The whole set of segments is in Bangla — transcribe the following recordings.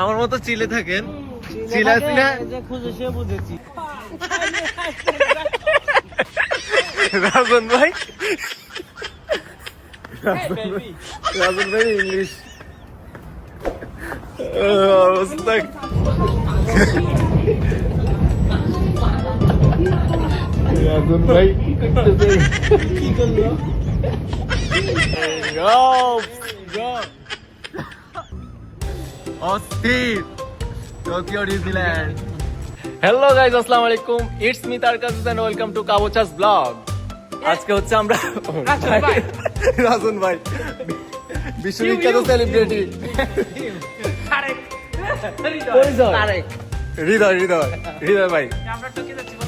আমার মতো চিলে থাকেন চিলা চিলা খুঁজে সে বুঝেছি রাজন ভাই রাজন ভাই ইংলিশ অবস্থা রাজন ভাই কি করলো অস্থির টোকিও ডিজনিল্যান্ড। হ্যালো গাইস, আসসালামু আলাইকুম, ইটস মি তারকাস এন্ড ওয়েলকাম টু কাবোচাস ব্লগ। আজকে হচ্ছে আমরা রাজন ভাই বিশ্ববিখ্যাত সেলিব্রিটি হৃদয় হৃদয় হৃদয় ভাই,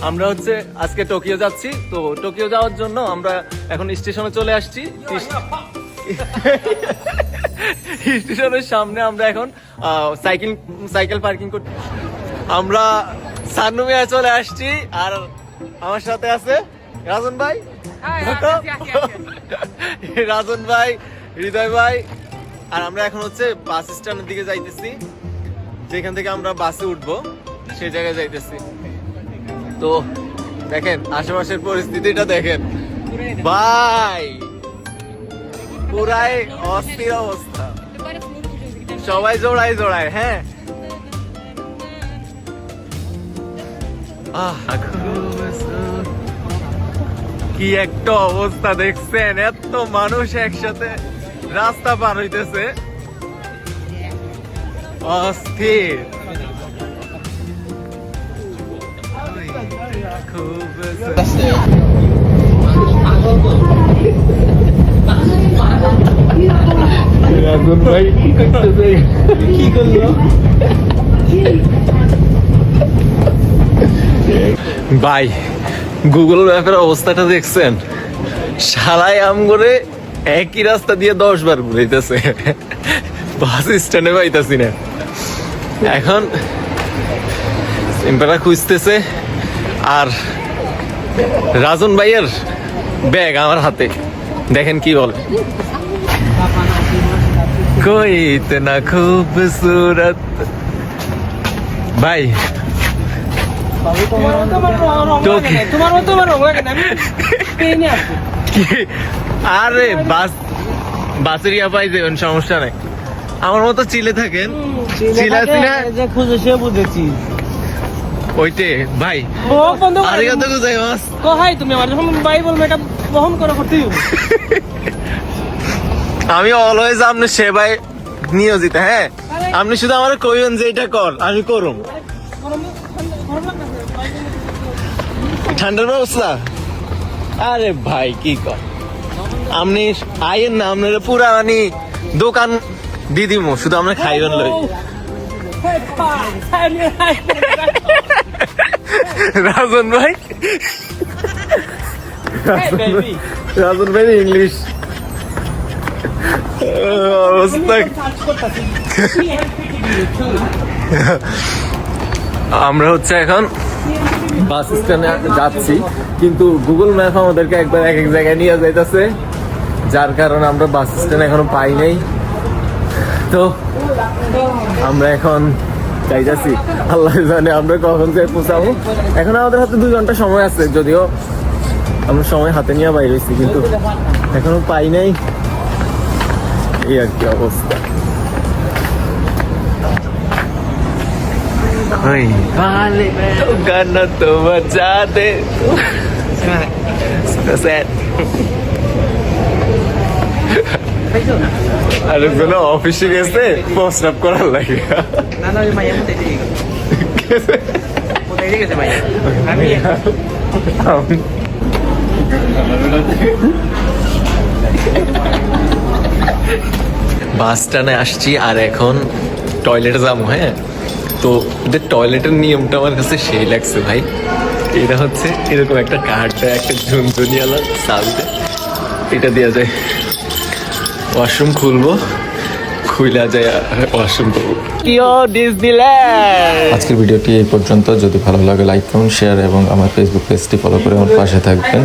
আমরা হচ্ছে আজকে টোকিও যাচ্ছি। তো টোকিও যাওয়ার জন্য আমরা এখন স্টেশনে চলে আসছি। স্টেশনের সামনে আমরা এখন সাইকেল পার্কিং করতে আমরা সানুমিয়া চলে আসছি। আর আমার সাথে আছে রাজন ভাই, রাজন ভাই, হৃদয় ভাই। আর আমরা এখন হচ্ছে বাস স্ট্যান্ডের দিকে যাইতেছি, যেখান থেকে আমরা বাসে উঠবো সেই জায়গায় যাইতেছি। তো দেখেন আশেপাশের পরিস্থিতিটা দেখেন ভাই, পুরাই অস্থির অবস্থা, সবাই জোড়ায় জোড়ায়। হ্যাঁ, কি একটা অবস্থা দেখছেন, এত মানুষ একসাথে রাস্তা পার হইতেছে, অস্থির। খুব রাজন ভাই কি করতেছে, কি করলো ভাই? গুগল ম্যাপের অবস্থাটা দেখছেন, সারাই আম করে একই রাস্তা দিয়ে 10 বার ঘুরাইতেছে, বাস স্ট্যান্ডে পাইতাছি না। এখন সিম্পাটা খুঁজতেছে, আর রাজন ভাইয়ের ব্যাগ আমার হাতে, দেখেন কি বলে, कोई इतना खूबसूरत भाई। আরে বাসের ইয়া পাই যাবেন, সমস্যা নাই। আমার মতো চিলে থাকেন, চিলা চিলা খুঁজে সে বুঝেছি ওইটে ভাই। আরিগাতো গোজাইমাসু। কোহাই তুমি আমার যখন ভাই বলবে এটা বহন করে করতেই হবে। আমি অলওয়েজ আপনি সেবাই নিয়োজিত। হ্যাঁ, আপনি শুধু আমার কইবেন যে এটা কর, আমি করুম। ঠান্ডার ব্যবস্থা, আরে ভাই কি কর, আপনি আইয়েন না, আপনার পুরা মানে দোকান দিদিমো, শুধু আমরা খাইবেন লই। রাজন ভাই, রাজন ভাই ইংলিশ অবস্থা। আমরা হচ্ছে এখন বাস স্ট্যান্ডে যাচ্ছি, কিন্তু গুগল ম্যাপ আমাদেরকে একবার এক এক জায়গায় নিয়ে যাইতেছে, যার কারণে আমরা বাস স্ট্যান্ড এখনো পাই নাই। তো আমরা এখন যাইতেছি, আল্লাহ জানে আমরা কখন যে পৌঁছাবো। এখন আমাদের হাতে 2 ঘন্টা সময় আছে, যদিও আমরা সময় হাতে নিয়ে বাইরে হয়েছি, কিন্তু এখনো পাই নাই, এই আর কি অবস্থা। গানা তো বাজা দে, আরে কোনো অফিসে গেছে পোস্ট আপ করার লাগে। বাস স্ট্যান্ডে আসছি, আর এখন টয়লেটে যাবো। হ্যাঁ, তো এদের টয়লেটের নিয়মটা আমার কাছে সেই লাগছে ভাই। এটা হচ্ছে এরকম একটা কার্ড দেয়, একটা ঝুনঝুনিওয়ালা চাবিতে, এটা দেওয়া যায়, ওয়াশরুম খুলবো, খুইলা যায় ওয়াশরুম করবো। আজকের ভিডিওটি এই পর্যন্ত। যদি ভালো লাগে লাইক করুন, শেয়ার এবং আমার ফেসবুক পেজটি ফলো করে আমার পাশে থাকবেন।